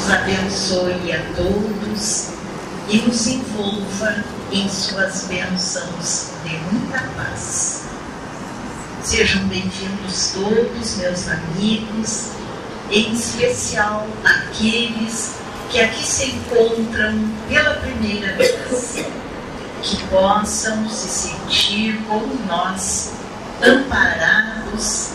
nos abençoe a todos e nos envolva em suas bênçãos de muita paz. Sejam bem-vindos todos, meus amigos, em especial aqueles que aqui se encontram pela primeira vez, que possam se sentir como nós, amparados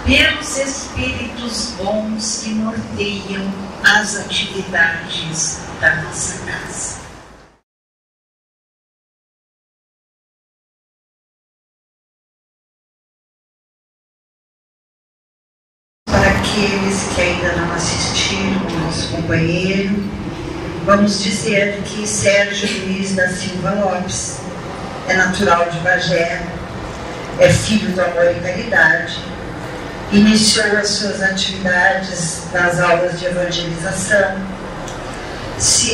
pelos espíritos bons que norteiam as atividades da nossa casa. Para aqueles que ainda não assistiram ao nosso companheiro, vamos dizer que Sérgio Luiz da Silva Lopes é natural de Bagé, é filho do amor e caridade, iniciou as suas atividades nas aulas de evangelização,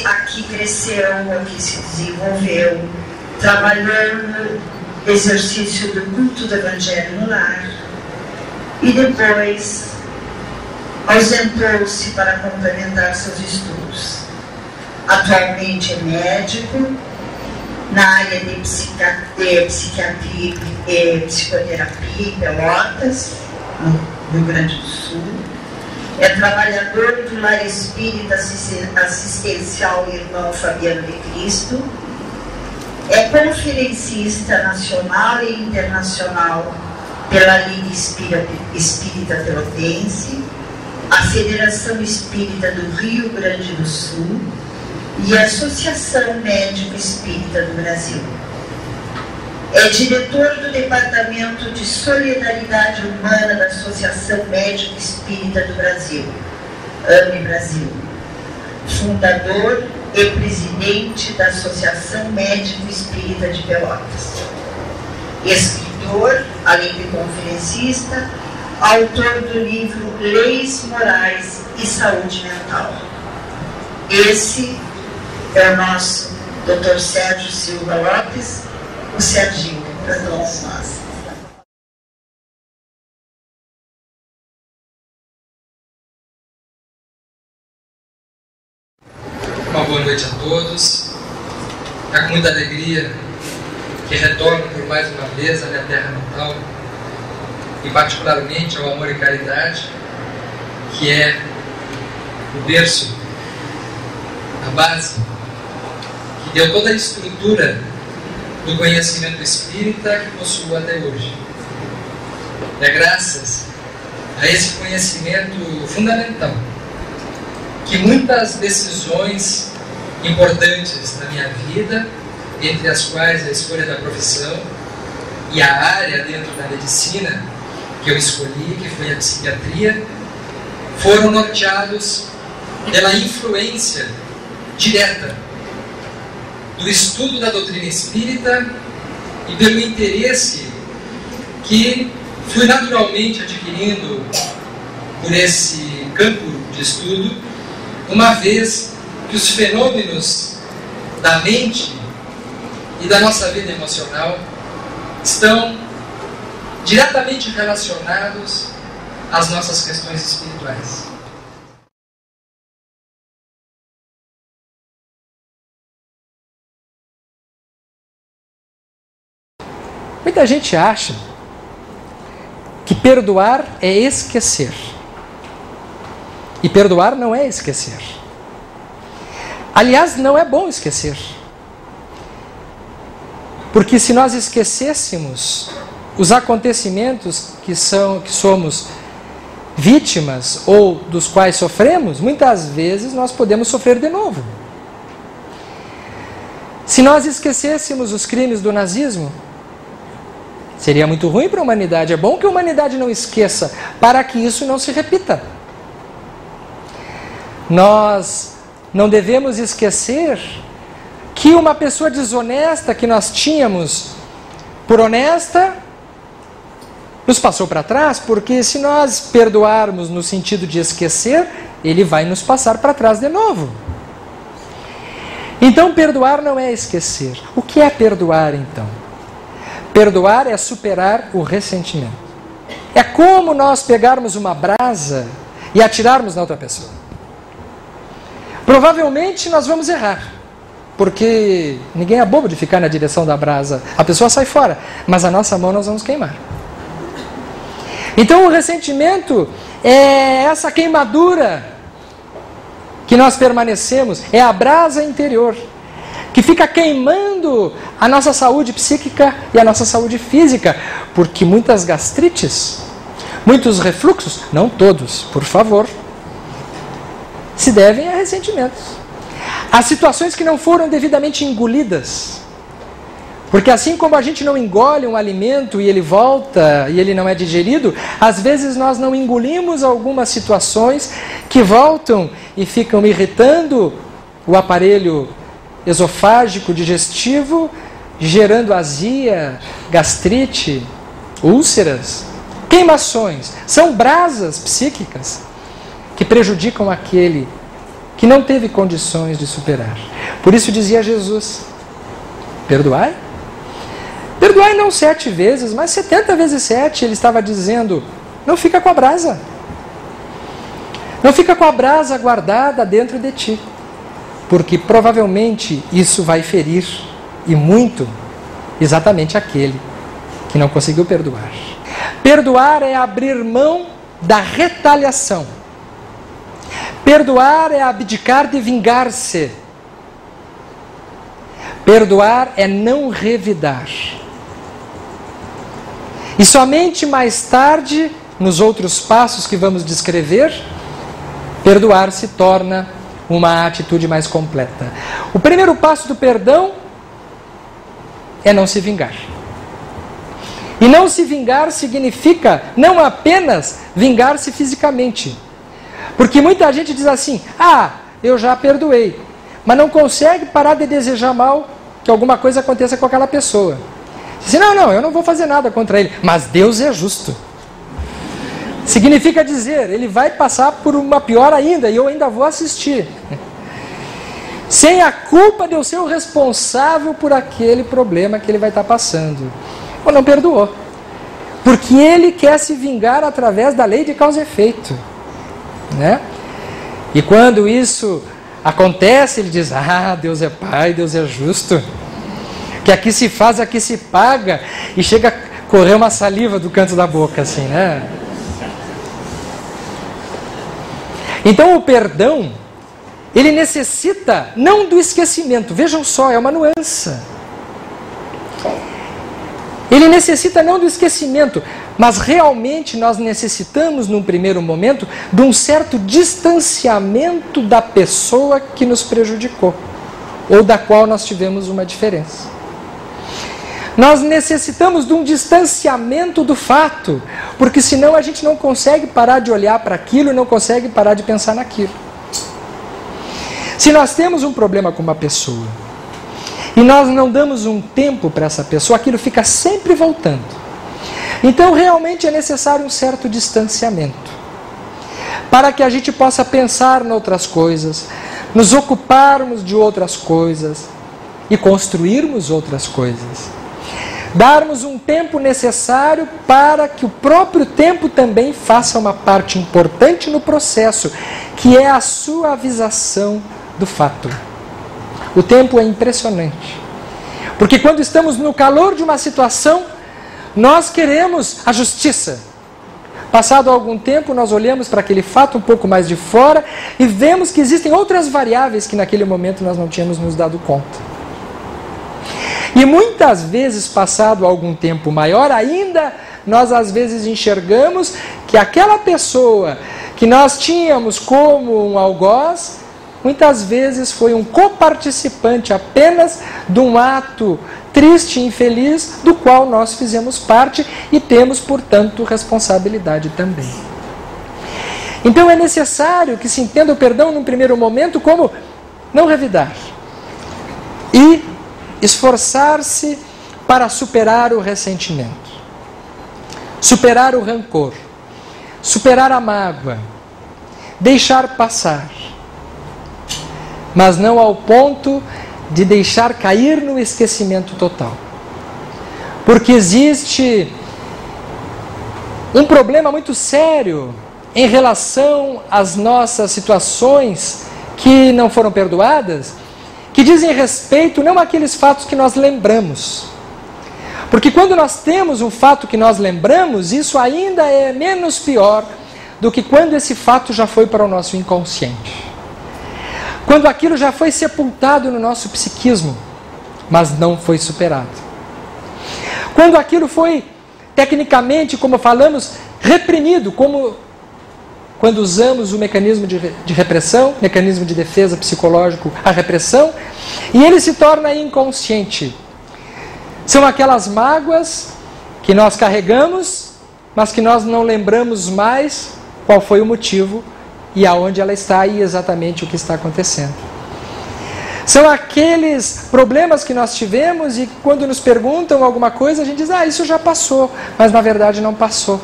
aqui cresceu, aqui se desenvolveu, trabalhou no exercício do culto do Evangelho no lar e depois ausentou-se para complementar seus estudos. Atualmente é médico na área de psiquiatria e psicoterapia em Pelotas, no Rio Grande do Sul. É trabalhador do Lar Espírita Assistencial Irmão Fabiano de Cristo. É conferencista nacional e internacional pela Liga Espírita Pelotense, a Federação Espírita do Rio Grande do Sul e a Associação Médico Espírita do Brasil. É diretor do Departamento de Solidariedade Humana da Associação Médico Espírita do Brasil, AME Brasil. Fundador e presidente da Associação Médico Espírita de Pelotas. Escritor, além de conferencista, autor do livro Leis Morais e Saúde Mental. Esse é o nosso Dr. Sérgio Silva Lopes, o Serginho, para todos nós. Uma boa noite a todos. É com muita alegria que retorno por mais uma vez à minha terra natal, e particularmente ao amor e caridade, que é o berço, a base, que deu toda a estrutura do conhecimento espírita que possuo até hoje. É graças a esse conhecimento fundamental que muitas decisões importantes na minha vida, entre as quais a escolha da profissão e a área dentro da medicina que eu escolhi, que foi a psiquiatria, foram norteados pela influência direta do estudo da doutrina espírita e pelo interesse que fui naturalmente adquirindo por esse campo de estudo, uma vez que os fenômenos da mente e da nossa vida emocional estão diretamente relacionados às nossas questões espirituais. Muita gente acha que perdoar é esquecer. E perdoar não é esquecer. Aliás, não é bom esquecer. Porque se nós esquecêssemos os acontecimentos que somos vítimas ou dos quais sofremos, muitas vezes nós podemos sofrer de novo. Se nós esquecêssemos os crimes do nazismo, seria muito ruim para a humanidade. É bom que a humanidade não esqueça, para que isso não se repita. Nós não devemos esquecer que uma pessoa desonesta que nós tínhamos por honesta nos passou para trás, porque se nós perdoarmos no sentido de esquecer, ele vai nos passar para trás de novo. Então, perdoar não é esquecer. O que é perdoar, então? Perdoar é superar o ressentimento. É como nós pegarmos uma brasa e atirarmos na outra pessoa. provavelmente nós vamos errar. Porque ninguém é bobo de ficar na direção da brasa. A pessoa sai fora, mas a nossa mão nós vamos queimar. Então o ressentimento é essa queimadura que nós permanecemos, é a brasa interior, que fica queimando a nossa saúde psíquica e a nossa saúde física, porque muitas gastrites, muitos refluxos, não todos, por favor, se devem a ressentimentos. Há situações que não foram devidamente engolidas, porque assim como a gente não engole um alimento e ele volta e ele não é digerido, às vezes nós não engolimos algumas situações que voltam e ficam irritando o aparelho esofágico digestivo, gerando azia, gastrite, úlceras, queimações. São brasas psíquicas que prejudicam aquele que não teve condições de superar. Por isso dizia Jesus, perdoai? Perdoai não 7 vezes, mas 70 vezes 7, ele estava dizendo, não fica com a brasa. Não fica com a brasa guardada dentro de ti, porque provavelmente isso vai ferir, e muito, exatamente aquele que não conseguiu perdoar. Perdoar é abrir mão da retaliação. Perdoar é abdicar de vingar-se. Perdoar é não revidar. E somente mais tarde, nos outros passos que vamos descrever, perdoar se torna uma atitude mais completa. O primeiro passo do perdão é não se vingar. E não se vingar significa não apenas vingar-se fisicamente. Porque muita gente diz assim, eu já perdoei, mas não consegue parar de desejar mal que alguma coisa aconteça com aquela pessoa. Diz, não, eu não vou fazer nada contra ele, mas Deus é justo. Significa dizer, ele vai passar por uma pior ainda e eu ainda vou assistir. Sem a culpa de eu ser o responsável por aquele problema que ele vai estar passando. Ou não perdoou. Porque ele quer se vingar através da lei de causa e efeito. Né? E quando isso acontece, ele diz, Deus é Pai, Deus é justo. Que aqui se faz, aqui se paga. E chega a correr uma saliva do canto da boca, assim, né? Então o perdão, ele necessita não do esquecimento. Vejam só, é uma nuance. Ele necessita não do esquecimento, mas realmente nós necessitamos, num primeiro momento, de um certo distanciamento da pessoa que nos prejudicou, ou da qual nós tivemos uma diferença. Nós necessitamos de um distanciamento do fato, porque senão a gente não consegue parar de olhar para aquilo e não consegue parar de pensar naquilo. Se nós temos um problema com uma pessoa, e nós não damos um tempo para essa pessoa, aquilo fica sempre voltando. Então realmente é necessário um certo distanciamento, para que a gente possa pensar em outras coisas, nos ocuparmos de outras coisas e construirmos outras coisas. Darmos um tempo necessário para que o próprio tempo também faça uma parte importante no processo, que é a suavização do fato. O tempo é impressionante, porque quando estamos no calor de uma situação, nós queremos a justiça. Passado algum tempo, nós olhamos para aquele fato um pouco mais de fora e vemos que existem outras variáveis que naquele momento nós não tínhamos nos dado conta. E muitas vezes, passado algum tempo maior ainda, nós às vezes enxergamos que aquela pessoa que nós tínhamos como um algoz, muitas vezes foi um coparticipante apenas de um ato triste e infeliz do qual nós fizemos parte e temos, portanto, responsabilidade também. Então é necessário que se entenda o perdão num primeiro momento como não revidar e esforçar-se para superar o ressentimento, superar o rancor, superar a mágoa, deixar passar, mas não ao ponto de deixar cair no esquecimento total. Porque existe um problema muito sério em relação às nossas situações que não foram perdoadas, que dizem respeito não àqueles fatos que nós lembramos. Porque quando nós temos um fato que nós lembramos, isso ainda é menos pior do que quando esse fato já foi para o nosso inconsciente. Quando aquilo já foi sepultado no nosso psiquismo, mas não foi superado. Quando aquilo foi, tecnicamente, como falamos, reprimido, como quando usamos o mecanismo de repressão, mecanismo de defesa psicológico, a repressão, e ele se torna inconsciente. São aquelas mágoas que nós carregamos, mas que nós não lembramos mais qual foi o motivo e aonde ela está e exatamente o que está acontecendo. São aqueles problemas que nós tivemos e quando nos perguntam alguma coisa, a gente diz, isso já passou, mas na verdade não passou.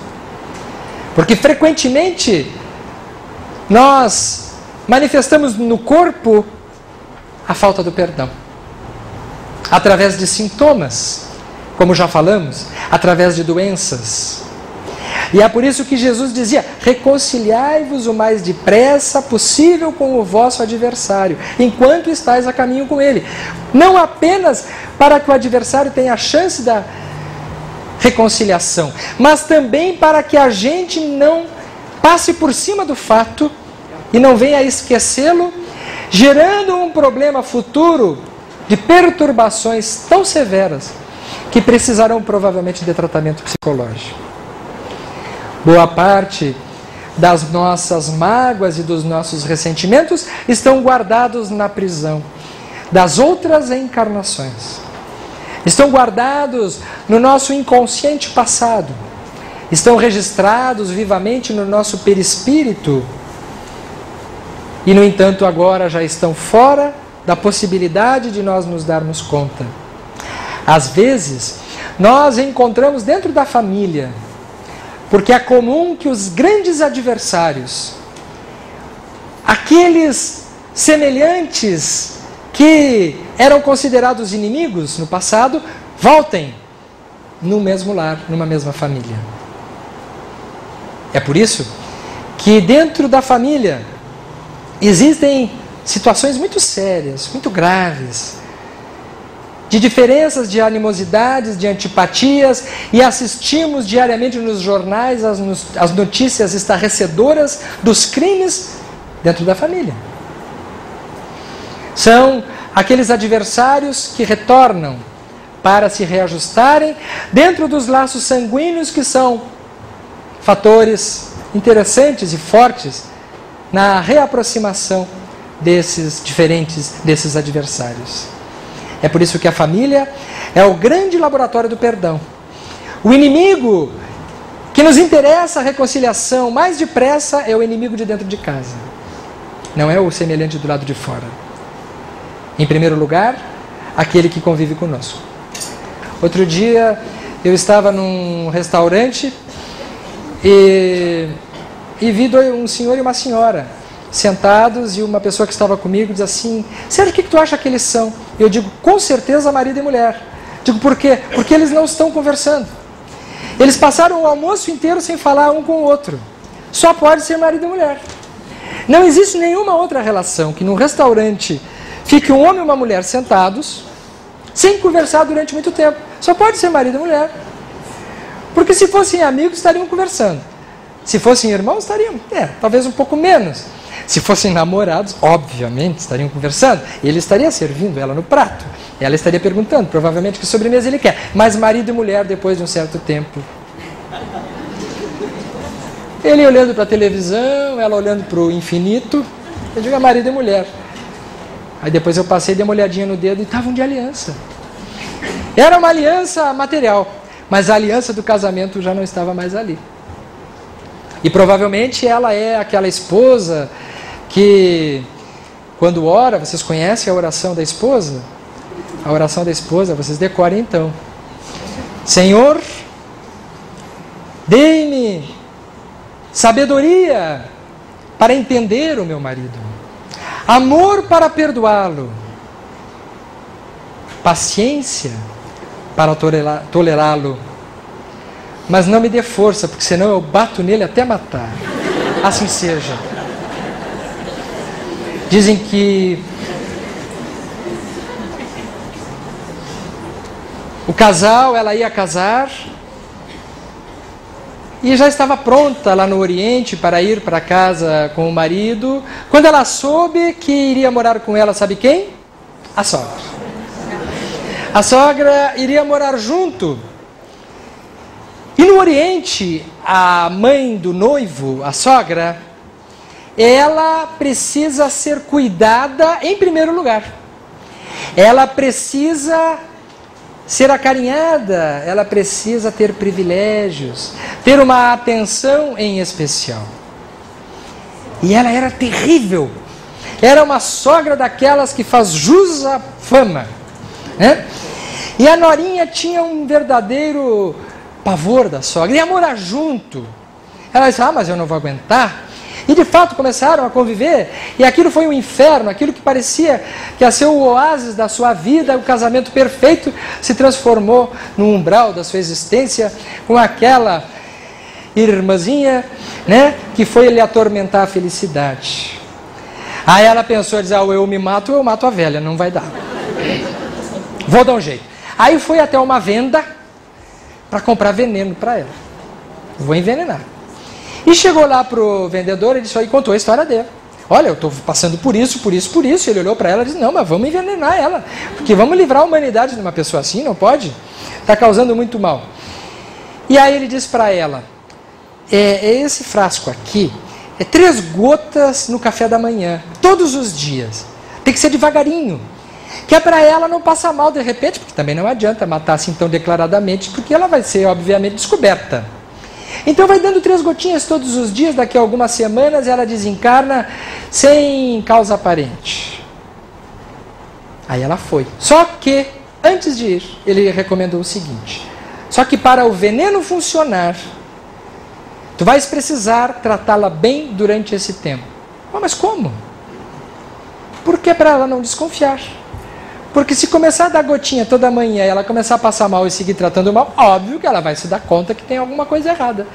Porque frequentemente nós manifestamos no corpo a falta do perdão. Através de sintomas, como já falamos, através de doenças. E é por isso que Jesus dizia, reconciliai-vos o mais depressa possível com o vosso adversário, enquanto estáis a caminho com ele. Não apenas para que o adversário tenha a chance da reconciliação, mas também para que a gente não passe por cima do fato e não venha a esquecê-lo, gerando um problema futuro de perturbações tão severas que precisarão provavelmente de tratamento psicológico. Boa parte das nossas mágoas e dos nossos ressentimentos estão guardados na prisão das outras encarnações. Estão guardados no nosso inconsciente passado. Estão registrados vivamente no nosso perispírito. E, no entanto, agora já estão fora da possibilidade de nós nos darmos conta. Às vezes, nós encontramos dentro da família, porque é comum que os grandes adversários, aqueles semelhantes que eram considerados inimigos no passado, voltem no mesmo lar, numa mesma família. É por isso que dentro da família existem situações muito sérias, muito graves, de diferenças, de animosidades, de antipatias, e assistimos diariamente nos jornais as notícias estarrecedoras dos crimes dentro da família. São aqueles adversários que retornam para se reajustarem dentro dos laços sanguíneos, que são fatores interessantes e fortes na reaproximação desses adversários. É por isso que a família é o grande laboratório do perdão. O inimigo que nos interessa a reconciliação mais depressa é o inimigo de dentro de casa. Não é o semelhante do lado de fora. Em primeiro lugar, aquele que convive conosco. Outro dia eu estava num restaurante e vi um senhor e uma senhora sentados, e uma pessoa que estava comigo diz assim, Sérgio, o que tu acha que eles são? Eu digo, com certeza marido e mulher. Digo, por quê? Porque eles não estão conversando. Eles passaram o almoço inteiro sem falar um com o outro. Só pode ser marido e mulher. Não existe nenhuma outra relação que num restaurante fique um homem e uma mulher sentados sem conversar durante muito tempo. Só pode ser marido e mulher. Porque se fossem amigos, estariam conversando. Se fossem irmãos, estariam, talvez um pouco menos. Se fossem namorados, obviamente, estariam conversando. Ele estaria servindo ela no prato. Ela estaria perguntando, provavelmente, que sobremesa ele quer. Mas marido e mulher, depois de um certo tempo. Ele olhando para a televisão, ela olhando para o infinito. Eu digo, marido e mulher. Aí depois eu passei, dei uma olhadinha no dedo e estavam de aliança. Era uma aliança material, mas a aliança do casamento já não estava mais ali. E provavelmente ela é aquela esposa que, quando ora, vocês conhecem a oração da esposa? A oração da esposa, vocês decorem então. Senhor, dê-me sabedoria para entender o meu marido, amor para perdoá-lo, paciência para tolerá-lo, mas não me dê força, porque senão eu bato nele até matar. Assim seja. Dizem que o casal, ela ia casar e já estava pronta lá no Oriente para ir para casa com o marido, quando ela soube que iria morar com ela, sabe quem? A sogra. A sogra iria morar junto. E no Oriente, a mãe do noivo, a sogra, ela precisa ser cuidada em primeiro lugar. Ela precisa ser acarinhada, ela precisa ter privilégios, ter uma atenção em especial. E ela era terrível. Era uma sogra daquelas que faz jus à fama, né? E a norinha tinha um verdadeiro pavor da sogra, ia morar junto. Ela disse, mas eu não vou aguentar. E de fato começaram a conviver, e aquilo foi um inferno, aquilo que parecia que ia ser o oásis da sua vida, o casamento perfeito, se transformou no umbral da sua existência, com aquela irmãzinha, né, que foi lhe atormentar a felicidade. Aí ela pensou, disse, eu me mato, eu mato a velha, não vai dar. Vou dar um jeito. Aí foi até uma venda para comprar veneno para ela. Vou envenenar. E chegou lá para o vendedor e contou a história dele. Olha, eu estou passando por isso, por isso, por isso. Ele olhou para ela e disse, não, mas vamos envenenar ela. Porque vamos livrar a humanidade de uma pessoa assim, não pode? Está causando muito mal. E aí ele disse para ela, esse frasco aqui, 3 gotas no café da manhã, todos os dias. Tem que ser devagarinho. Que é para ela não passar mal de repente, porque também não adianta matar assim tão declaradamente, porque ela vai ser, obviamente, descoberta. Então vai dando 3 gotinhas todos os dias, daqui a algumas semanas ela desencarna sem causa aparente. Aí ela foi. Só que, antes de ir, ele recomendou o seguinte, só que para o veneno funcionar, tu vais precisar tratá-la bem durante esse tempo. Mas como? Porque é para ela não desconfiar. Porque se começar a dar gotinha toda manhã e ela começar a passar mal e seguir tratando mal, óbvio que ela vai se dar conta que tem alguma coisa errada.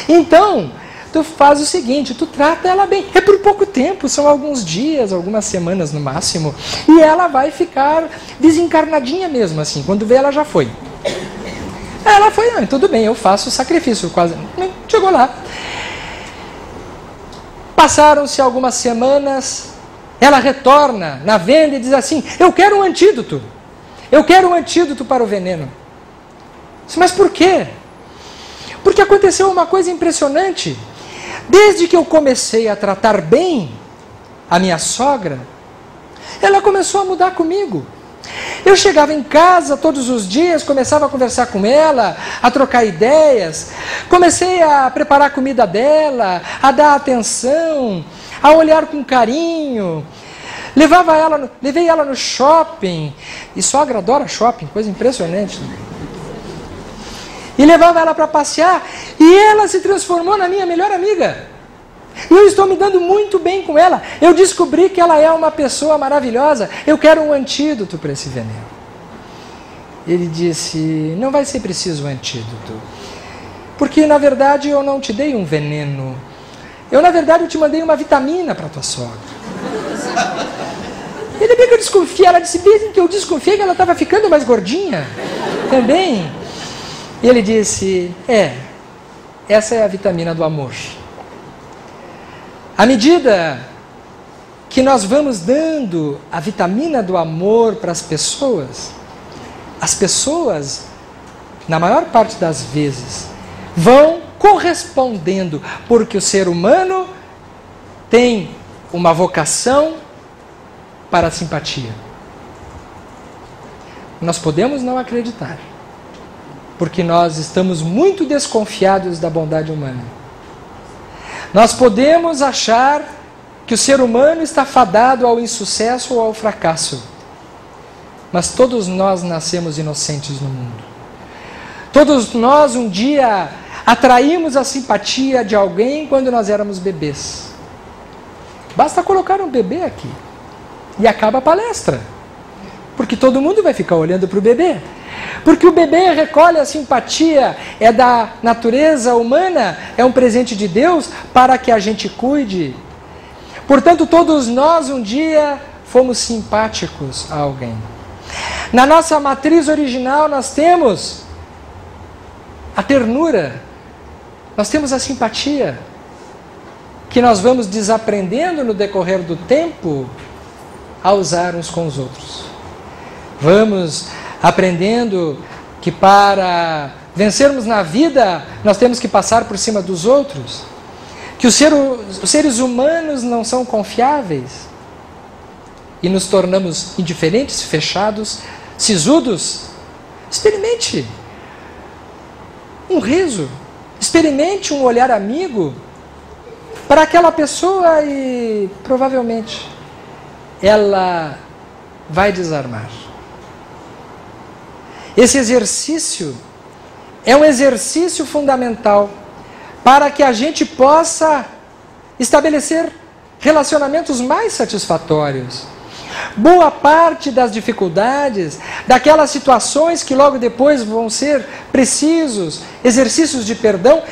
Então, tu faz o seguinte, tu trata ela bem. É por pouco tempo, são alguns dias, algumas semanas no máximo. E ela vai ficar desencarnadinha mesmo, assim. Quando vê, ela já foi. Ela foi, tudo bem, eu faço o sacrifício. Quase. Chegou lá. Passaram-se algumas semanas. Ela retorna na venda e diz assim, eu quero um antídoto. Eu quero um antídoto para o veneno. Mas por quê? Porque aconteceu uma coisa impressionante. Desde que eu comecei a tratar bem a minha sogra, ela começou a mudar comigo. Eu chegava em casa todos os dias, começava a conversar com ela, a trocar ideias, comecei a preparar a comida dela, a dar atenção, a olhar com carinho, levei ela no shopping, e sogra adora shopping, coisa impressionante. E levava ela para passear, e ela se transformou na minha melhor amiga. E eu estou me dando muito bem com ela. Eu descobri que ela é uma pessoa maravilhosa. Eu quero um antídoto para esse veneno. Ele disse, não vai ser preciso um antídoto. Porque, na verdade, eu não te dei um veneno. Na verdade, eu te mandei uma vitamina para tua sogra. Ele bem que eu desconfiei. Ela disse, bem que eu desconfiei que ela estava ficando mais gordinha. Também. E ele disse, essa é a vitamina do amor. À medida que nós vamos dando a vitamina do amor para as pessoas, na maior parte das vezes, vão correspondendo, porque o ser humano tem uma vocação para a simpatia. Nós podemos não acreditar, porque nós estamos muito desconfiados da bondade humana. Nós podemos achar que o ser humano está fadado ao insucesso ou ao fracasso. Mas todos nós nascemos inocentes no mundo. Todos nós um dia atraímos a simpatia de alguém quando nós éramos bebês. Basta colocar um bebê aqui e acaba a palestra. Porque todo mundo vai ficar olhando para o bebê. Porque o bebê recolhe a simpatia, é da natureza humana, é um presente de Deus para que a gente cuide. Portanto, todos nós um dia fomos simpáticos a alguém. Na nossa matriz original nós temos a ternura, nós temos a simpatia, que nós vamos desaprendendo no decorrer do tempo a usar uns com os outros. Vamos aprendendo que para vencermos na vida, nós temos que passar por cima dos outros, que os seres humanos não são confiáveis, e nos tornamos indiferentes, fechados, sisudos. Experimente um riso, experimente um olhar amigo para aquela pessoa e provavelmente ela vai desarmar. Esse exercício é um exercício fundamental para que a gente possa estabelecer relacionamentos mais satisfatórios. Boa parte das dificuldades, daquelas situações que logo depois vão ser precisos exercícios de perdão,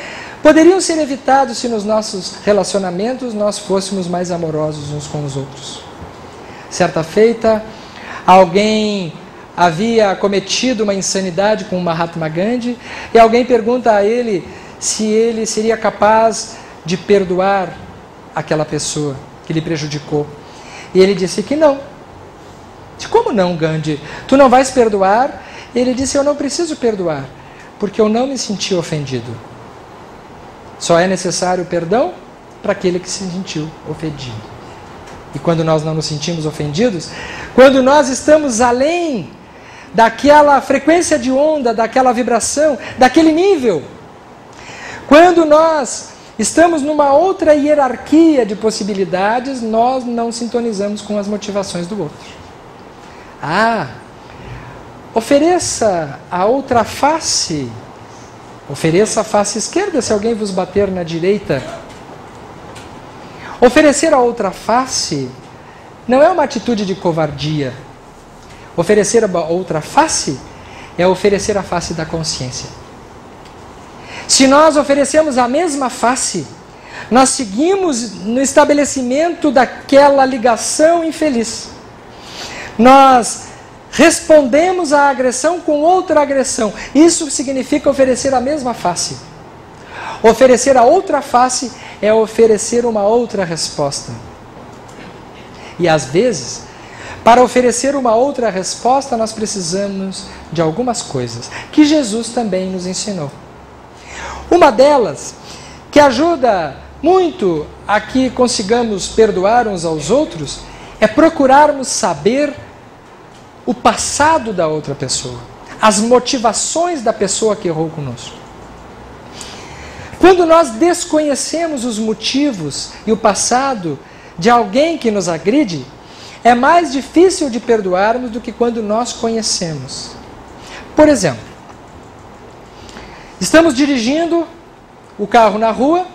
poderiam ser evitados se nos nossos relacionamentos nós fôssemos mais amorosos uns com os outros. Certa feita, alguém havia cometido uma insanidade com o Mahatma Gandhi e alguém pergunta a ele se ele seria capaz de perdoar aquela pessoa que lhe prejudicou. E ele disse que não. Como não, Gandhi? Tu não vais perdoar? Ele disse, eu não preciso perdoar, porque eu não me senti ofendido. Só é necessário perdão para aquele que se sentiu ofendido. E quando nós não nos sentimos ofendidos, quando nós estamos além daquela frequência de onda, daquela vibração, daquele nível, quando nós estamos numa outra hierarquia de possibilidades, nós não sintonizamos com as motivações do outro. Ofereça a outra face. Ofereça a face esquerda se alguém vos bater na direita. Oferecer a outra face não é uma atitude de covardia. Oferecer a outra face é oferecer a face da consciência. Se nós oferecemos a mesma face, nós seguimos no estabelecimento daquela ligação infeliz. Nós respondemos à agressão com outra agressão. Isso significa oferecer a mesma face. Oferecer a outra face é oferecer uma outra resposta. E às vezes, para oferecer uma outra resposta, nós precisamos de algumas coisas que Jesus também nos ensinou. Uma delas, que ajuda muito a que consigamos perdoar uns aos outros, é procurarmos saber o passado da outra pessoa, as motivações da pessoa que errou conosco. Quando nós desconhecemos os motivos e o passado de alguém que nos agride, é mais difícil de perdoarmos do que quando nós conhecemos. Por exemplo, estamos dirigindo o carro na rua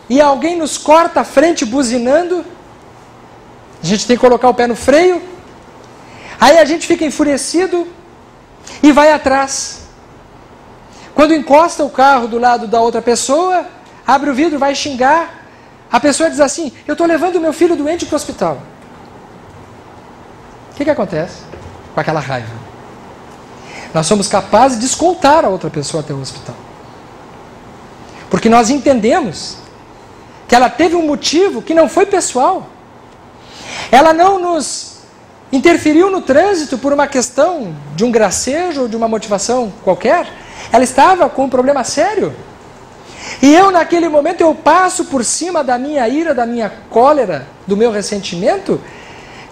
e alguém nos corta a frente buzinando, a gente tem que colocar o pé no freio, aí a gente fica enfurecido e vai atrás. Quando encosta o carro do lado da outra pessoa, abre o vidro, vai xingar, a pessoa diz assim, eu estou levando meu filho doente para o hospital. O que acontece com aquela raiva? Nós somos capazes de escoltar a outra pessoa até o hospital. Porque nós entendemos que ela teve um motivo que não foi pessoal. Ela não nos interferiu no trânsito por uma questão de um gracejo ou de uma motivação qualquer. Ela estava com um problema sério. E eu, naquele momento, eu passo por cima da minha ira, da minha cólera, do meu ressentimento,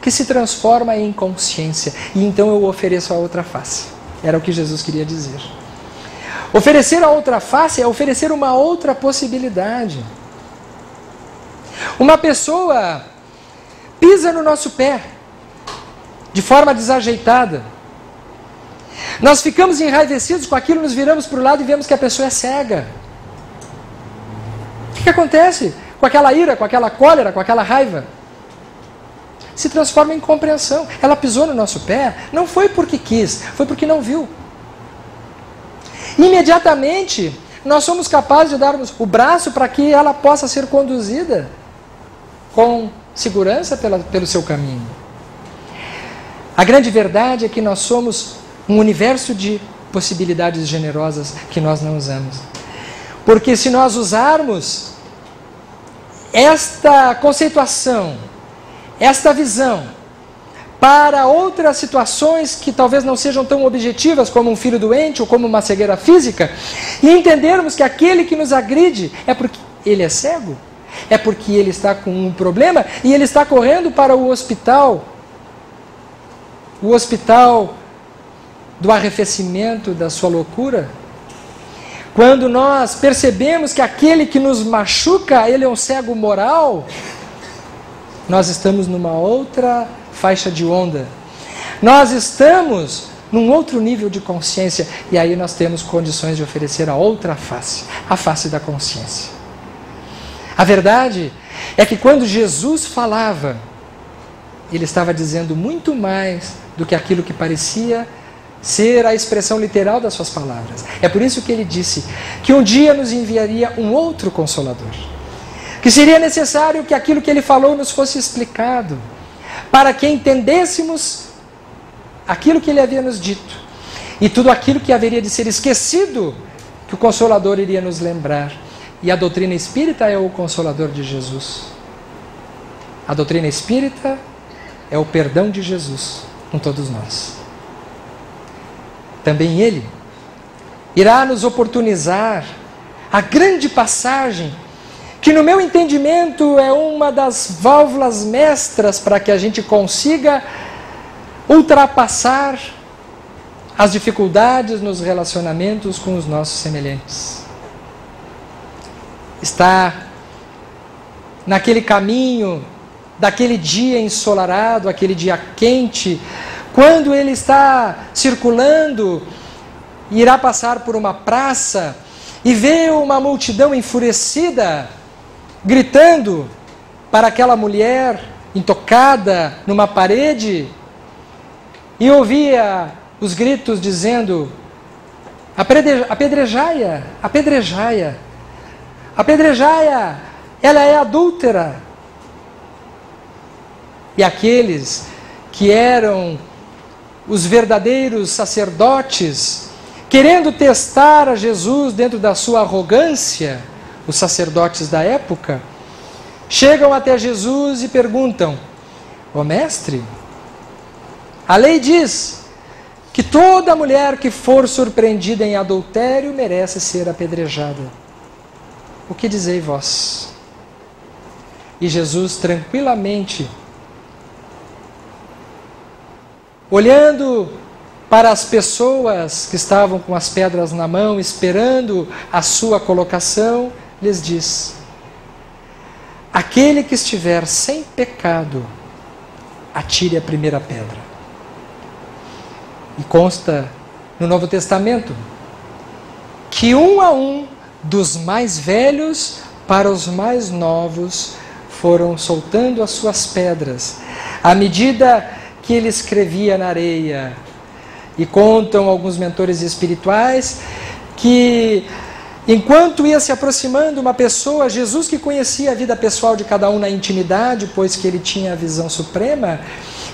que se transforma em consciência. E então eu ofereço a outra face. Era o que Jesus queria dizer. Oferecer a outra face é oferecer uma outra possibilidade. Uma pessoa pisa no nosso pé de forma desajeitada. Nós ficamos enraivecidos com aquilo, nos viramos para o lado e vemos que a pessoa é cega. O que acontece com aquela ira, com aquela cólera, com aquela raiva? Se transforma em compreensão. Ela pisou no nosso pé, não foi porque quis, foi porque não viu. Imediatamente, nós somos capazes de darmos o braço para que ela possa ser conduzida com segurança pelo seu caminho. A grande verdade é que nós somos um universo de possibilidades generosas que nós não usamos. Porque se nós usarmos esta conceituação, esta visão, para outras situações que talvez não sejam tão objetivas, como um filho doente ou como uma cegueira física, e entendermos que aquele que nos agride é porque ele é cego, é porque ele está com um problema e ele está correndo para o hospital do arrefecimento da sua loucura. Quando nós percebemos que aquele que nos machuca, ele é um cego moral, nós estamos numa outra faixa de onda. Nós estamos num outro nível de consciência, e aí nós temos condições de oferecer a outra face, a face da consciência. A verdade é que quando Jesus falava, ele estava dizendo muito mais do que aquilo que parecia ser a expressão literal das suas palavras. É por isso que ele disse que um dia nos enviaria um outro Consolador, que seria necessário que aquilo que ele falou nos fosse explicado, para que entendêssemos aquilo que ele havia nos dito, e tudo aquilo que haveria de ser esquecido, que o Consolador iria nos lembrar. E a doutrina espírita é o Consolador de Jesus. A doutrina espírita é o perdão de Jesus com todos nós. Também ele irá nos oportunizar a grande passagem, que no meu entendimento é uma das válvulas mestras para que a gente consiga ultrapassar as dificuldades nos relacionamentos com os nossos semelhantes. Está naquele caminho daquele dia ensolarado, aquele dia quente, quando ele está circulando, irá passar por uma praça e vê uma multidão enfurecida, gritando para aquela mulher intocada numa parede, e ouvia os gritos dizendo: apedrejai-a, apedrejai-a, apedrejai-a, ela é adúltera. E aqueles que eram os verdadeiros sacerdotes, querendo testar a Jesus dentro da sua arrogância, os sacerdotes da época, chegam até Jesus e perguntam: ó mestre, a lei diz que toda mulher que for surpreendida em adultério merece ser apedrejada. O que dizei vós? E Jesus tranquilamente, olhando para as pessoas que estavam com as pedras na mão, esperando a sua colocação, lhes diz: aquele que estiver sem pecado, atire a primeira pedra. E consta no Novo Testamento que um a um, dos mais velhos para os mais novos, foram soltando as suas pedras, à medida que ele escrevia na areia. E contam alguns mentores espirituais que, enquanto ia se aproximando uma pessoa, Jesus, que conhecia a vida pessoal de cada um na intimidade, pois que ele tinha a visão suprema,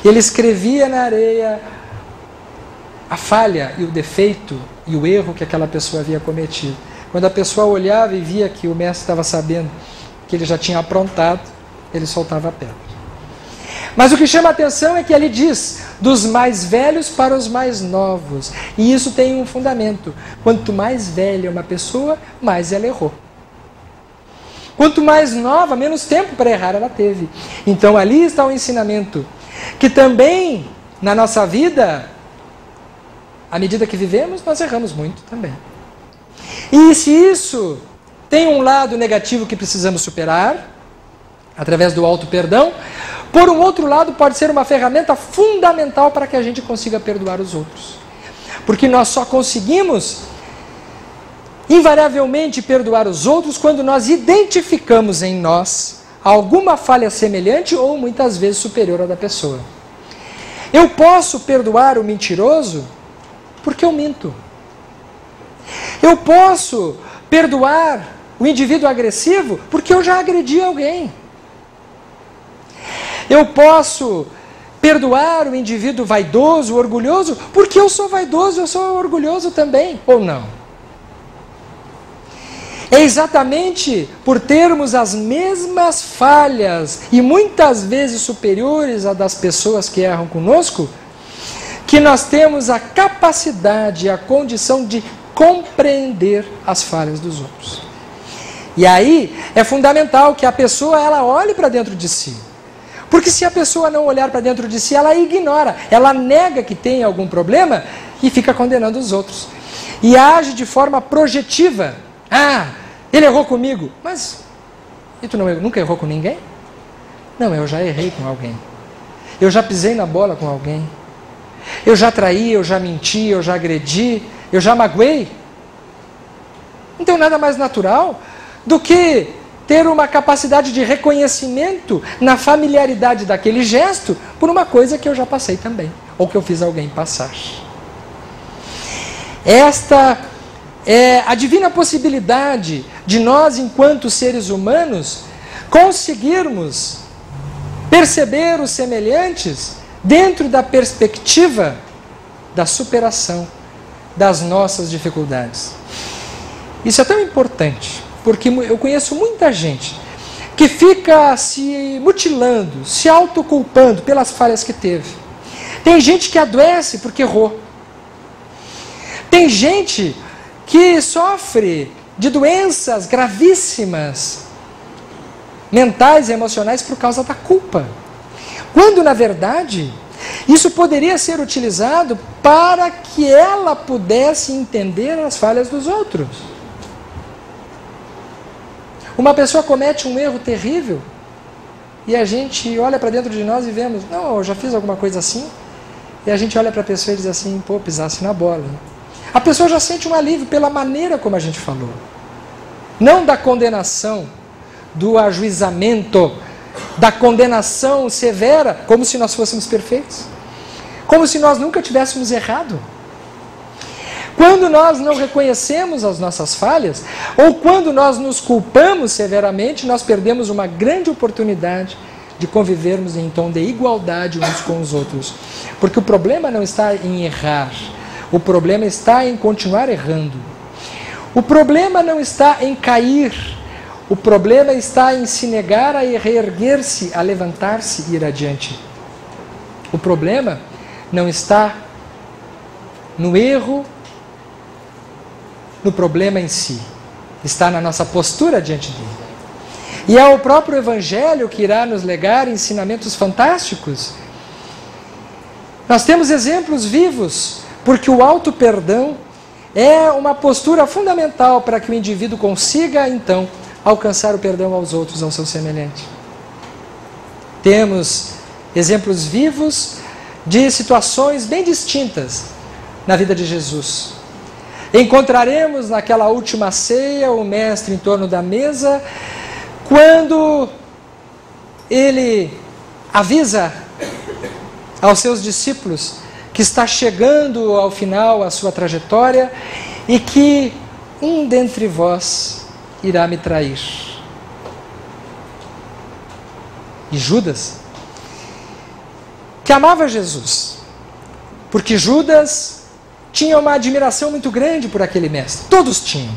ele escrevia na areia a falha e o defeito e o erro que aquela pessoa havia cometido. Quando a pessoa olhava e via que o mestre estava sabendo que ele já tinha aprontado, ele soltava a pedra. Mas o que chama a atenção é que ele diz: dos mais velhos para os mais novos. E isso tem um fundamento. Quanto mais velha uma pessoa, mais ela errou. Quanto mais nova, menos tempo para errar ela teve. Então ali está o ensinamento, que também na nossa vida, à medida que vivemos, nós erramos muito também. E se isso tem um lado negativo que precisamos superar, através do auto-perdão, por um outro lado, pode ser uma ferramenta fundamental para que a gente consiga perdoar os outros. Porque nós só conseguimos, invariavelmente, perdoar os outros quando nós identificamos em nós alguma falha semelhante ou muitas vezes superior à da pessoa. Eu posso perdoar o mentiroso porque eu minto. Eu posso perdoar o indivíduo agressivo porque eu já agredi alguém. Eu posso perdoar o indivíduo vaidoso, orgulhoso, porque eu sou vaidoso, eu sou orgulhoso também, ou não? É exatamente por termos as mesmas falhas e muitas vezes superiores à das pessoas que erram conosco, que nós temos a capacidade e a condição de compreender as falhas dos outros. E aí é fundamental que a pessoa ela olhe para dentro de si. Porque se a pessoa não olhar para dentro de si, ela ignora, ela nega que tem algum problema e fica condenando os outros. E age de forma projetiva. Ah, ele errou comigo. Mas, e tu nunca errou com ninguém? Não, eu já errei com alguém. Eu já pisei na bola com alguém. Eu já traí, eu já menti, eu já agredi, eu já magoei. Não tem nada mais natural do que ter uma capacidade de reconhecimento na familiaridade daquele gesto por uma coisa que eu já passei também, ou que eu fiz alguém passar. Esta é a divina possibilidade de nós, enquanto seres humanos, conseguirmos perceber os semelhantes dentro da perspectiva da superação das nossas dificuldades. Isso é tão importante, porque eu conheço muita gente que fica se mutilando, se autoculpando pelas falhas que teve. Tem gente que adoece porque errou. Tem gente que sofre de doenças gravíssimas, mentais e emocionais, por causa da culpa. Quando, na verdade, isso poderia ser utilizado para que ela pudesse entender as falhas dos outros. Uma pessoa comete um erro terrível e a gente olha para dentro de nós e vemos, não, eu já fiz alguma coisa assim. E a gente olha para a pessoa e diz assim, pô, pisasse na bola. A pessoa já sente um alívio pela maneira como a gente falou. Não da condenação, do ajuizamento, da condenação severa, como se nós fôssemos perfeitos. Como se nós nunca tivéssemos errado. Quando nós não reconhecemos as nossas falhas, ou quando nós nos culpamos severamente, nós perdemos uma grande oportunidade de convivermos em tom de igualdade uns com os outros. Porque o problema não está em errar, o problema está em continuar errando. O problema não está em cair, o problema está em se negar a reerguer-se, a levantar-se e ir adiante. O problema não está no erro, no problema em si, está na nossa postura diante dele. E é o próprio Evangelho que irá nos legar ensinamentos fantásticos. Nós temos exemplos vivos, porque o auto-perdão é uma postura fundamental para que o indivíduo consiga, então, alcançar o perdão aos outros, ao seu semelhante. Temos exemplos vivos de situações bem distintas na vida de Jesus. Encontraremos naquela última ceia o mestre em torno da mesa, quando ele avisa aos seus discípulos que está chegando ao final a sua trajetória e que um dentre vós irá me trair. E Judas, que amava Jesus, porque Judas tinha uma admiração muito grande por aquele mestre. Todos tinham.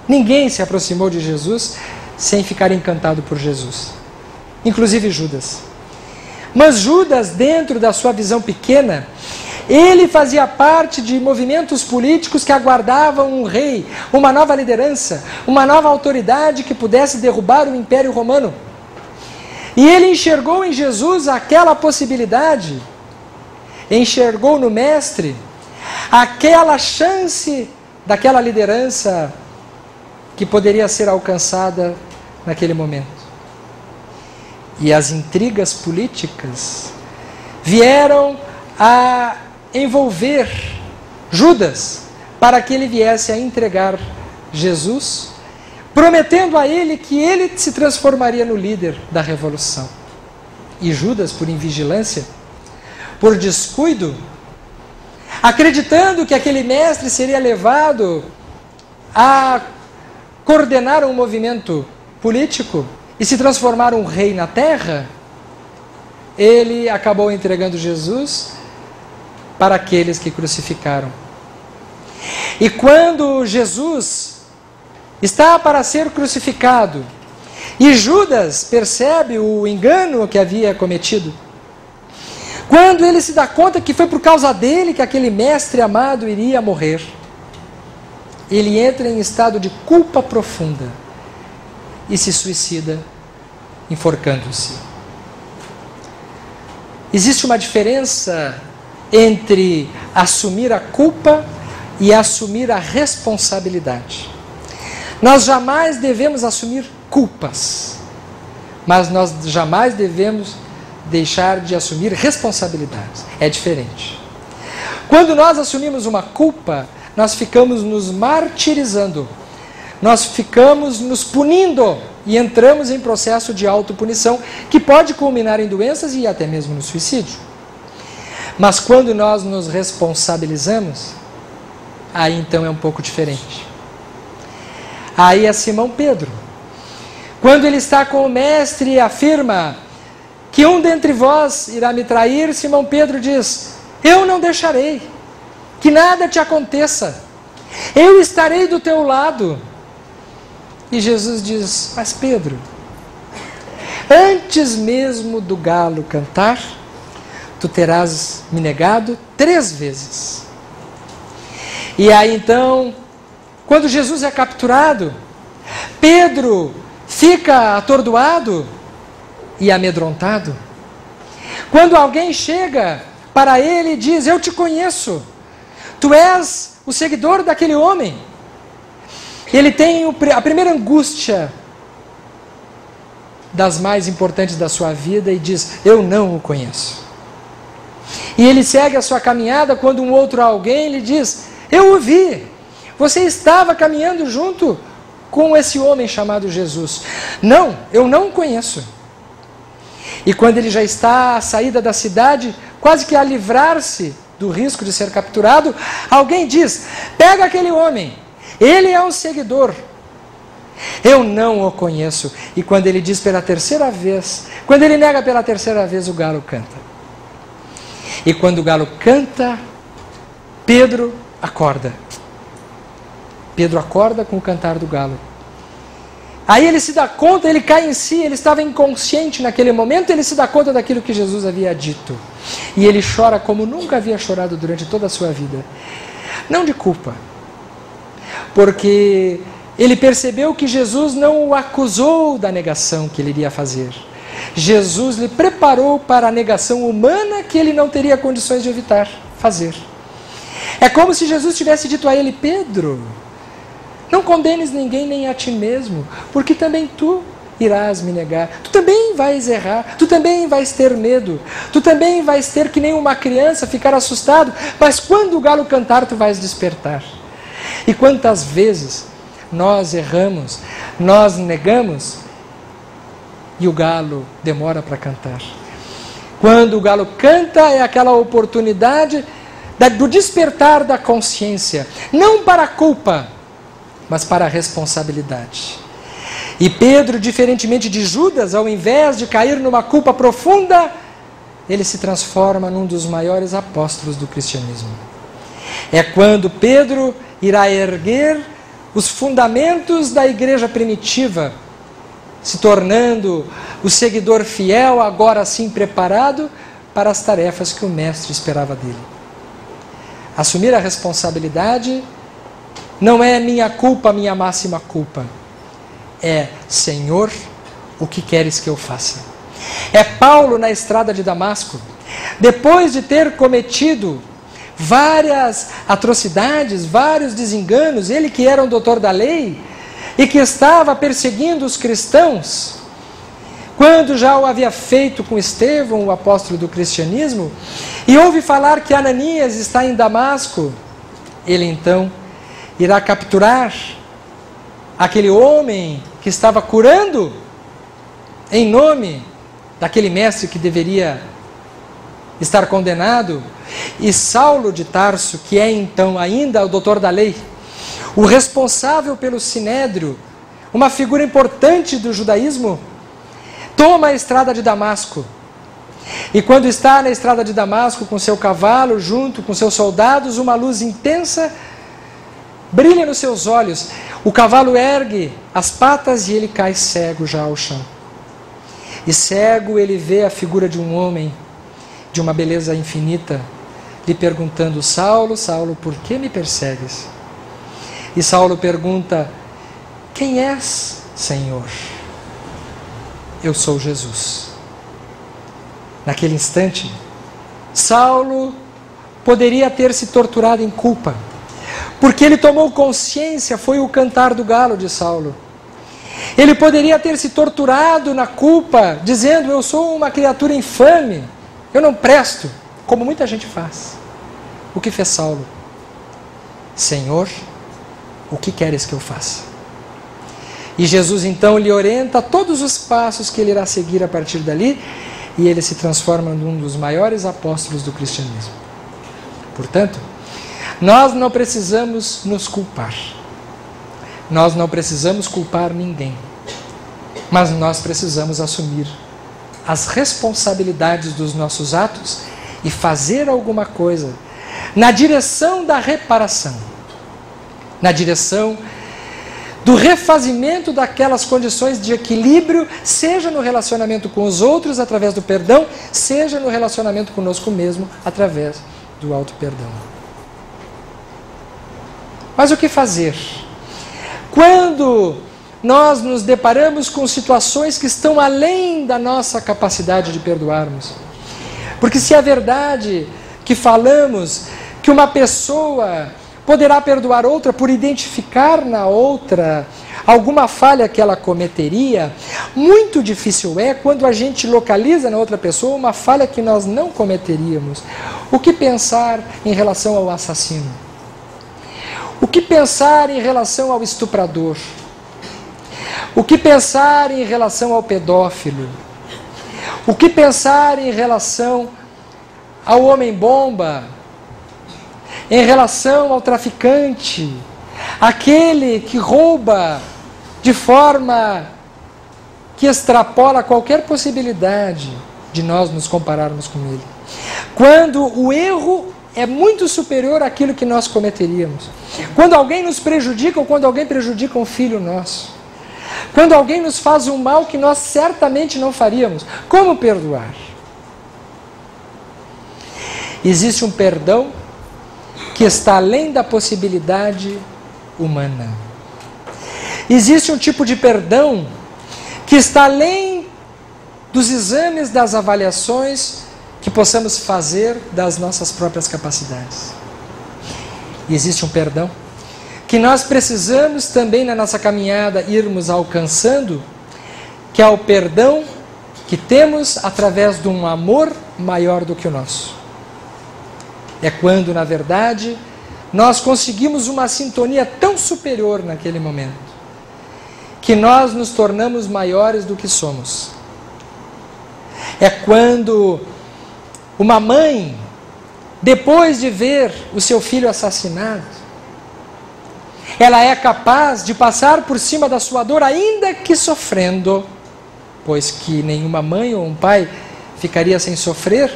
Ninguém se aproximou de Jesus sem ficar encantado por Jesus. Inclusive Judas. Mas Judas, dentro da sua visão pequena, ele fazia parte de movimentos políticos que aguardavam um rei, uma nova liderança, uma nova autoridade que pudesse derrubar o Império Romano. E ele enxergou em Jesus aquela possibilidade, enxergou no mestre aquela chance daquela liderança que poderia ser alcançada naquele momento. E as intrigas políticas vieram a envolver Judas para que ele viesse a entregar Jesus, prometendo a ele que ele se transformaria no líder da revolução. E Judas, por invigilância, por descuido, acreditando que aquele mestre seria levado a coordenar um movimento político e se transformar um rei na terra, ele acabou entregando Jesus para aqueles que crucificaram. E quando Jesus está para ser crucificado, e Judas percebe o engano que havia cometido, quando ele se dá conta que foi por causa dele que aquele mestre amado iria morrer, ele entra em estado de culpa profunda e se suicida, enforcando-se. Existe uma diferença entre assumir a culpa e assumir a responsabilidade. Nós jamais devemos assumir culpas, mas nós jamais devemos deixar de assumir responsabilidades. É diferente. Quando nós assumimos uma culpa, nós ficamos nos martirizando, nós ficamos nos punindo e entramos em processo de autopunição que pode culminar em doenças e até mesmo no suicídio. Mas quando nós nos responsabilizamos, aí então é um pouco diferente. Aí é Simão Pedro. Quando ele está com o mestre e afirma que um dentre vós irá me trair, Simão Pedro diz: eu não deixarei que nada te aconteça, eu estarei do teu lado. E Jesus diz: mas Pedro, antes mesmo do galo cantar, tu terás me negado 3 vezes. E aí então, quando Jesus é capturado, Pedro fica atordoado e amedrontado. Quando alguém chega para ele e diz: eu te conheço, tu és o seguidor daquele homem, ele tem a primeira angústia das mais importantes da sua vida e diz: eu não o conheço. E ele segue a sua caminhada quando um outro alguém lhe diz: eu o vi, você estava caminhando junto com esse homem chamado Jesus. Não, eu não o conheço. E quando ele já está à saída da cidade, quase que a livrar-se do risco de ser capturado, alguém diz: pega aquele homem, ele é um seguidor. Eu não o conheço. E quando ele diz pela 3ª vez, quando ele nega pela 3ª vez, o galo canta. E quando o galo canta, Pedro acorda. Pedro acorda com o cantar do galo. Aí ele se dá conta, ele cai em si, ele estava inconsciente naquele momento, ele se dá conta daquilo que Jesus havia dito. E ele chora como nunca havia chorado durante toda a sua vida. Não de culpa, porque ele percebeu que Jesus não o acusou da negação que ele iria fazer. Jesus lhe preparou para a negação humana que ele não teria condições de evitar fazer. É como se Jesus tivesse dito a ele: Pedro, não condenes ninguém nem a ti mesmo, porque também tu irás me negar. Tu também vais errar, tu também vais ter medo, tu também vais ter que nem uma criança ficar assustado, mas quando o galo cantar tu vais despertar. E quantas vezes nós erramos, nós negamos e o galo demora para cantar. Quando o galo canta é aquela oportunidade do despertar da consciência, não para a culpa, mas para a responsabilidade. E Pedro, diferentemente de Judas, ao invés de cair numa culpa profunda, ele se transforma num dos maiores apóstolos do cristianismo. É quando Pedro irá erguer os fundamentos da igreja primitiva, se tornando o seguidor fiel, agora sim preparado para as tarefas que o mestre esperava dele. Assumir a responsabilidade não é minha culpa, minha máxima culpa. É: Senhor, o que queres que eu faça? É Paulo na estrada de Damasco, depois de ter cometido várias atrocidades, vários desenganos, ele que era um doutor da lei e que estava perseguindo os cristãos, quando já o havia feito com Estevão, o apóstolo do cristianismo, e ouve falar que Ananias está em Damasco, ele então irá capturar aquele homem que estava curando em nome daquele mestre que deveria estar condenado. E Saulo de Tarso, que é então ainda o doutor da lei, o responsável pelo sinédrio, uma figura importante do judaísmo, toma a estrada de Damasco. E quando está na estrada de Damasco com seu cavalo, junto com seus soldados, uma luz intensa brilha nos seus olhos. O cavalo ergue as patas e ele cai cego já ao chão. E cego ele vê a figura de um homem de uma beleza infinita, lhe perguntando: Saulo, Saulo, por que me persegues? E Saulo pergunta: quem és, Senhor? Eu sou Jesus. Naquele instante, Saulo poderia ter se torturado em culpa, porque ele tomou consciência, foi o cantar do galo de Saulo. Ele poderia ter se torturado na culpa, dizendo: eu sou uma criatura infame, eu não presto, como muita gente faz. O que fez Saulo? Senhor, o que queres que eu faça? E Jesus então lhe orienta todos os passos que ele irá seguir a partir dali, e ele se transforma num dos maiores apóstolos do cristianismo. Portanto, nós não precisamos nos culpar. Nós não precisamos culpar ninguém. Mas nós precisamos assumir as responsabilidades dos nossos atos e fazer alguma coisa na direção da reparação, na direção do refazimento daquelas condições de equilíbrio, seja no relacionamento com os outros através do perdão, seja no relacionamento conosco mesmo através do auto-perdão. Mas o que fazer quando nós nos deparamos com situações que estão além da nossa capacidade de perdoarmos? Porque se é verdade que falamos que uma pessoa poderá perdoar outra por identificar na outra alguma falha que ela cometeria, muito difícil é quando a gente localiza na outra pessoa uma falha que nós não cometeríamos. O que pensar em relação ao assassino? O que pensar em relação ao estuprador? O que pensar em relação ao pedófilo? O que pensar em relação ao homem-bomba? Em relação ao traficante? Aquele que rouba de forma que extrapola qualquer possibilidade de nós nos compararmos com ele. Quando o erro é muito superior àquilo que nós cometeríamos. Quando alguém nos prejudica ou quando alguém prejudica um filho nosso. Quando alguém nos faz um mal que nós certamente não faríamos. Como perdoar? Existe um perdão que está além da possibilidade humana. Existe um tipo de perdão que está além dos exames, das avaliações que possamos fazer das nossas próprias capacidades. E existe um perdão que nós precisamos também na nossa caminhada irmos alcançando, que é o perdão que temos através de um amor maior do que o nosso. É quando, na verdade, nós conseguimos uma sintonia tão superior naquele momento, que nós nos tornamos maiores do que somos. É quando uma mãe, depois de ver o seu filho assassinado, ela é capaz de passar por cima da sua dor, ainda que sofrendo, pois que nenhuma mãe ou um pai ficaria sem sofrer,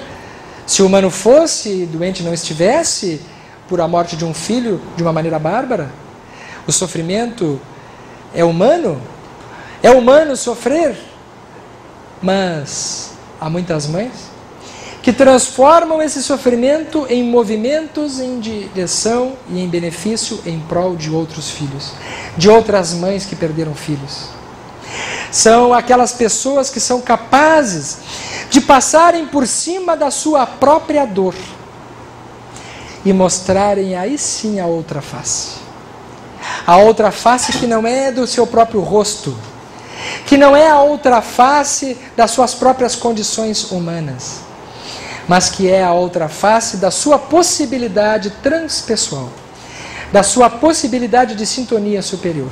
se o humano fosse doente e não estivesse por a morte de um filho de uma maneira bárbara. O sofrimento é humano sofrer, mas há muitas mães que transformam esse sofrimento em movimentos em direção e em benefício em prol de outros filhos, de outras mães que perderam filhos. São aquelas pessoas que são capazes de passarem por cima da sua própria dor e mostrarem aí sim a outra face. A outra face que não é do seu próprio rosto, que não é a outra face das suas próprias condições humanas, mas que é a outra face da sua possibilidade transpessoal, da sua possibilidade de sintonia superior.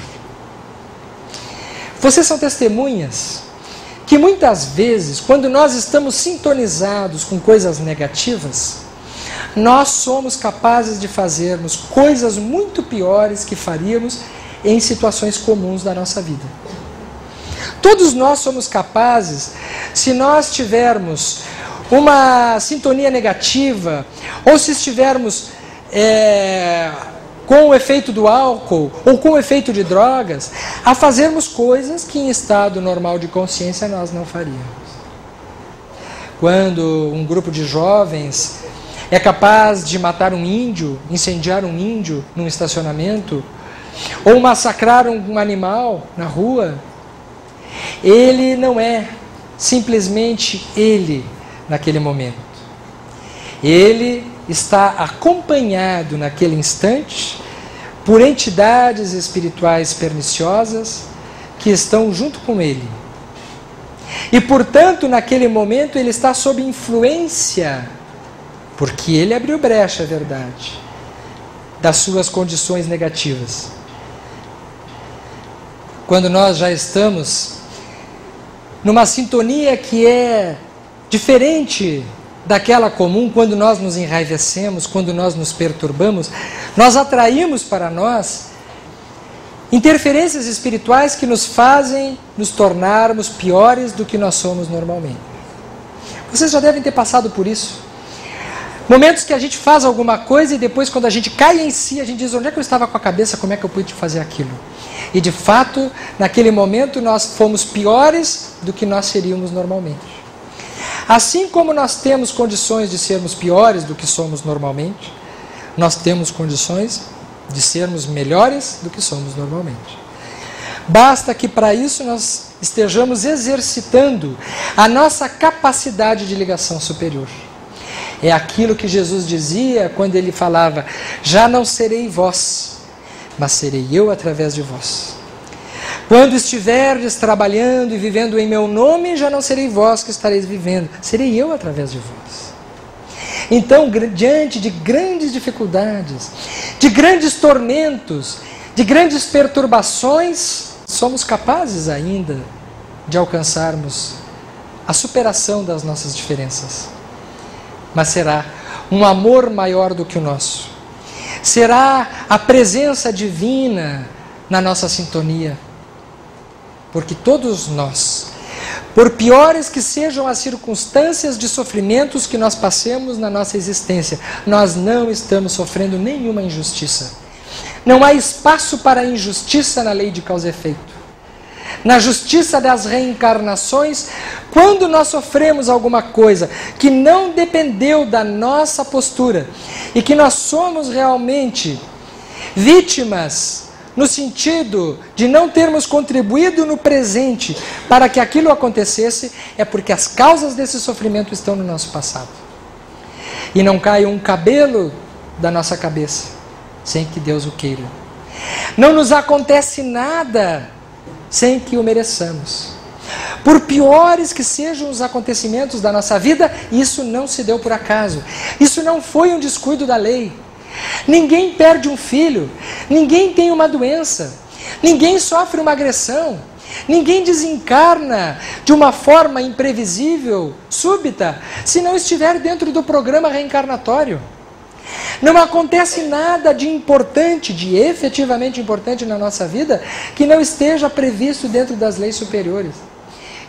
Vocês são testemunhas que muitas vezes, quando nós estamos sintonizados com coisas negativas, nós somos capazes de fazermos coisas muito piores que faríamos em situações comuns da nossa vida. Todos nós somos capazes, se nós tivermos uma sintonia negativa, ou se estivermos com o efeito do álcool ou com o efeito de drogas, a fazermos coisas que em estado normal de consciência nós não faríamos. Quando um grupo de jovens é capaz de matar um índio, incendiar um índio num estacionamento, ou massacrar um animal na rua, ele não é simplesmente ele naquele momento. Ele está acompanhado naquele instante por entidades espirituais perniciosas que estão junto com ele. E, portanto, naquele momento ele está sob influência, porque ele abriu brecha, é verdade, das suas condições negativas. Quando nós já estamos numa sintonia que é diferente daquela comum, quando nós nos enraivecemos, quando nós nos perturbamos, nós atraímos para nós interferências espirituais que nos fazem nos tornarmos piores do que nós somos normalmente. Vocês já devem ter passado por isso. Momentos que a gente faz alguma coisa e depois, quando a gente cai em si, a gente diz: onde é que eu estava com a cabeça, como é que eu pude fazer aquilo? E de fato, naquele momento nós fomos piores do que nós seríamos normalmente. Assim como nós temos condições de sermos piores do que somos normalmente, nós temos condições de sermos melhores do que somos normalmente. Basta que para isso nós estejamos exercitando a nossa capacidade de ligação superior. É aquilo que Jesus dizia quando ele falava: já não serei vós, mas serei eu através de vós. Quando estiverdes trabalhando e vivendo em meu nome, já não serei vós que estareis vivendo, serei eu através de vós. Então, diante de grandes dificuldades, de grandes tormentos, de grandes perturbações, somos capazes ainda de alcançarmos a superação das nossas diferenças. Mas será um amor maior do que o nosso. Será a presença divina na nossa sintonia. Porque todos nós, por piores que sejam as circunstâncias de sofrimentos que nós passemos na nossa existência, nós não estamos sofrendo nenhuma injustiça. Não há espaço para injustiça na lei de causa e efeito. Na justiça das reencarnações, quando nós sofremos alguma coisa que não dependeu da nossa postura e que nós somos realmente vítimas, no sentido de não termos contribuído no presente para que aquilo acontecesse, é porque as causas desse sofrimento estão no nosso passado. E não cai um cabelo da nossa cabeça sem que Deus o queira. Não nos acontece nada sem que o mereçamos. Por piores que sejam os acontecimentos da nossa vida, isso não se deu por acaso. Isso não foi um descuido da lei. Ninguém perde um filho, ninguém tem uma doença, ninguém sofre uma agressão, ninguém desencarna de uma forma imprevisível, súbita, se não estiver dentro do programa reencarnatório. Não acontece nada de importante, de efetivamente importante na nossa vida, que não esteja previsto dentro das leis superiores.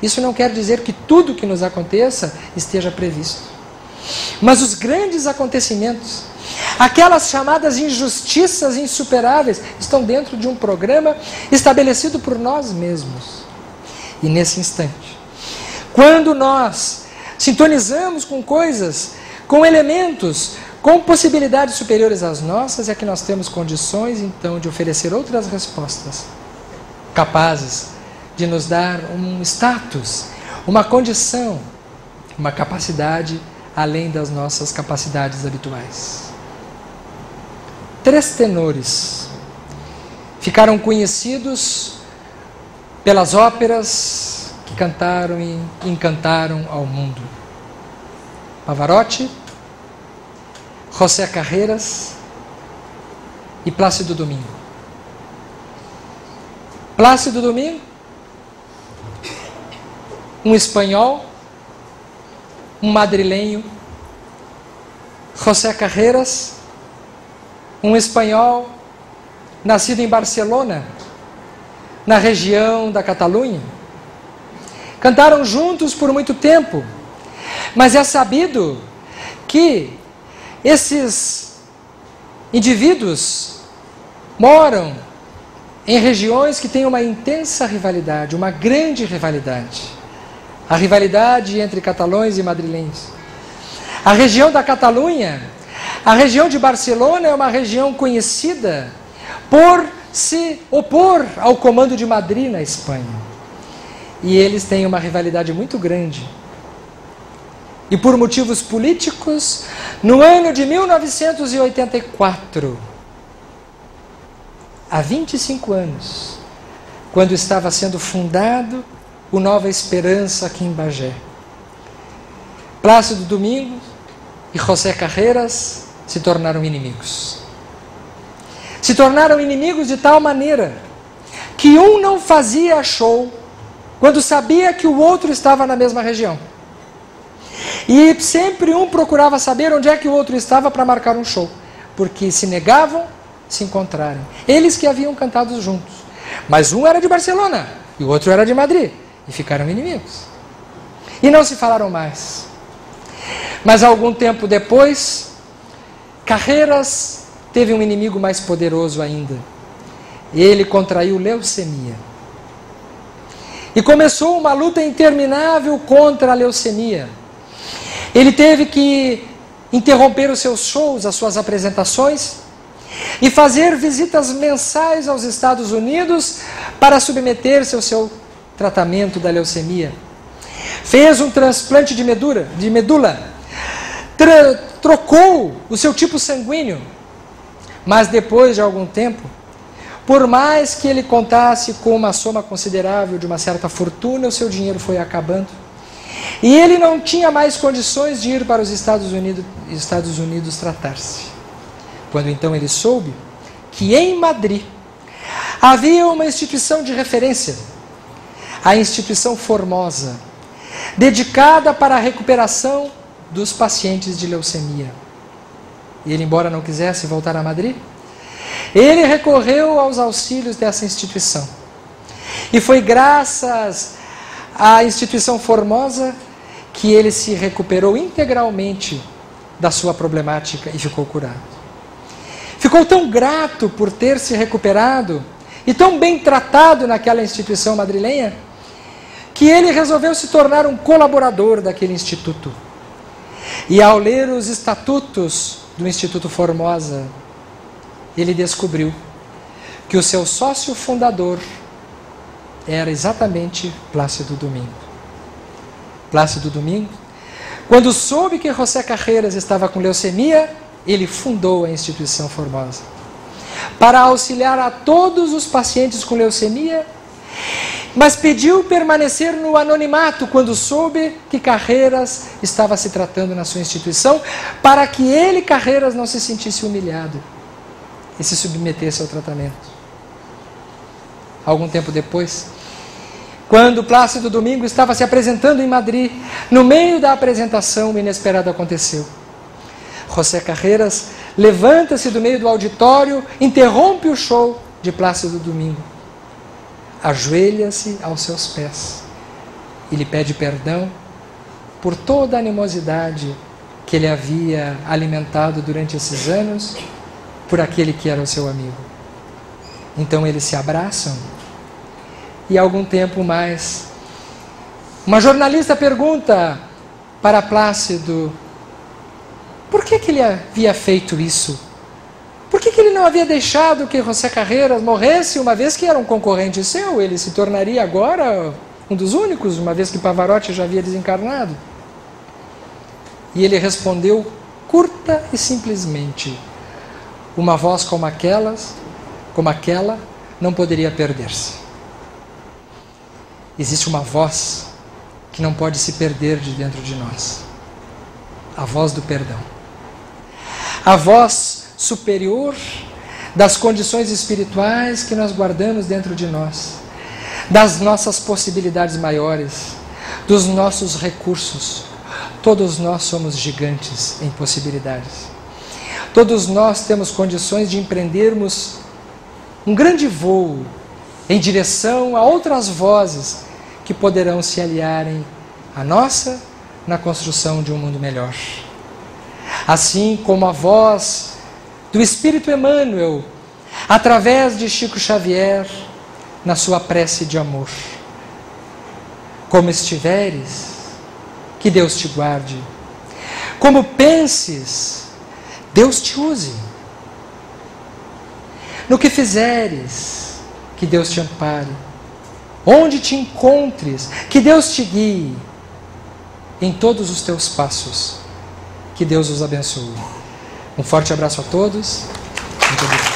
Isso não quer dizer que tudo que nos aconteça esteja previsto. Mas os grandes acontecimentos, aquelas chamadas injustiças insuperáveis, estão dentro de um programa estabelecido por nós mesmos. E nesse instante, quando nós sintonizamos com coisas, com elementos, com possibilidades superiores às nossas, é que nós temos condições então de oferecer outras respostas capazes de nos dar um status, uma condição, uma capacidade além das nossas capacidades habituais. 3 tenores ficaram conhecidos pelas óperas que cantaram e encantaram ao mundo: Pavarotti, José Carreras e Plácido Domingo. Plácido Domingo, um espanhol, um madrilenho. José Carreras, um espanhol nascido em Barcelona, na região da Catalunha. Cantaram juntos por muito tempo, Mas é sabido que esses indivíduos moram em regiões que têm uma intensa rivalidade, uma grande rivalidade. A rivalidade entre catalães e madrilenhos. A região da Catalunha, a região de Barcelona é uma região conhecida por se opor ao comando de Madrid na Espanha. E eles têm uma rivalidade muito grande. E por motivos políticos, no ano de 1984, há 25 anos, quando estava sendo fundado o Nova Esperança aqui em Bagé, Plácido Domingos e José Carreras se tornaram inimigos. Se tornaram inimigos de tal maneira que um não fazia show quando sabia que o outro estava na mesma região. E sempre um procurava saber onde é que o outro estava para marcar um show, porque se negavam se encontrarem. Eles que haviam cantado juntos. Mas um era de Barcelona e o outro era de Madrid. E ficaram inimigos. E não se falaram mais. Mas algum tempo depois, Carreras teve um inimigo mais poderoso ainda. Ele contraiu leucemia. E começou uma luta interminável contra a leucemia. Ele teve que interromper os seus shows, as suas apresentações, e fazer visitas mensais aos Estados Unidos para submeter-se ao seu tratamento da leucemia. Fez um transplante de medula, trocou o seu tipo sanguíneo, mas depois de algum tempo, por mais que ele contasse com uma soma considerável de uma certa fortuna, o seu dinheiro foi acabando. E ele não tinha mais condições de ir para os Estados Unidos tratar-se. Quando então ele soube que em Madrid havia uma instituição de referência, a Instituição Formosa, dedicada para a recuperação dos pacientes de leucemia. E ele, embora não quisesse voltar a Madrid, ele recorreu aos auxílios dessa instituição. E foi graças à Instituição Formosa que ele se recuperou integralmente da sua problemática e ficou curado. Ficou tão grato por ter se recuperado e tão bem tratado naquela instituição madrilenha, que ele resolveu se tornar um colaborador daquele instituto. E ao ler os estatutos do Instituto Formosa, ele descobriu que o seu sócio fundador era exatamente Plácido Domingos. Plácido Domingos, quando soube que José Carreras estava com leucemia, ele fundou a Instituição Formosa para auxiliar a todos os pacientes com leucemia, mas pediu permanecer no anonimato quando soube que Carreras estava se tratando na sua instituição, para que ele, Carreras, não se sentisse humilhado e se submetesse ao tratamento. Algum tempo depois, quando Plácido Domingos estava se apresentando em Madrid, no meio da apresentação, o inesperado aconteceu. José Carreras levanta-se do meio do auditório, interrompe o show de Plácido Domingos, ajoelha-se aos seus pés e lhe pede perdão por toda a animosidade que ele havia alimentado durante esses anos por aquele que era o seu amigo. Então eles se abraçam e algum tempo mais, uma jornalista pergunta para Plácido por que ele havia feito isso? Por que ele não havia deixado que José Carreras morresse, uma vez que era um concorrente seu? Ele se tornaria agora um dos únicos, uma vez que Pavarotti já havia desencarnado. E ele respondeu curta e simplesmente: uma voz como aquela não poderia perder-se. Existe uma voz que não pode se perder de dentro de nós. A voz do perdão. A voz superior das condições espirituais que nós guardamos dentro de nós, das nossas possibilidades maiores, dos nossos recursos. Todos nós somos gigantes em possibilidades. Todos nós temos condições de empreendermos um grande voo em direção a outras vozes que poderão se aliarem à nossa na construção de um mundo melhor. Assim como a voz do Espírito Emmanuel, através de Chico Xavier, na sua prece de amor. Como estiveres, que Deus te guarde. Como penses, Deus te use. No que fizeres, que Deus te ampare. Onde te encontres, que Deus te guie. Em todos os teus passos, que Deus os abençoe. Um forte abraço a todos. Muito obrigado.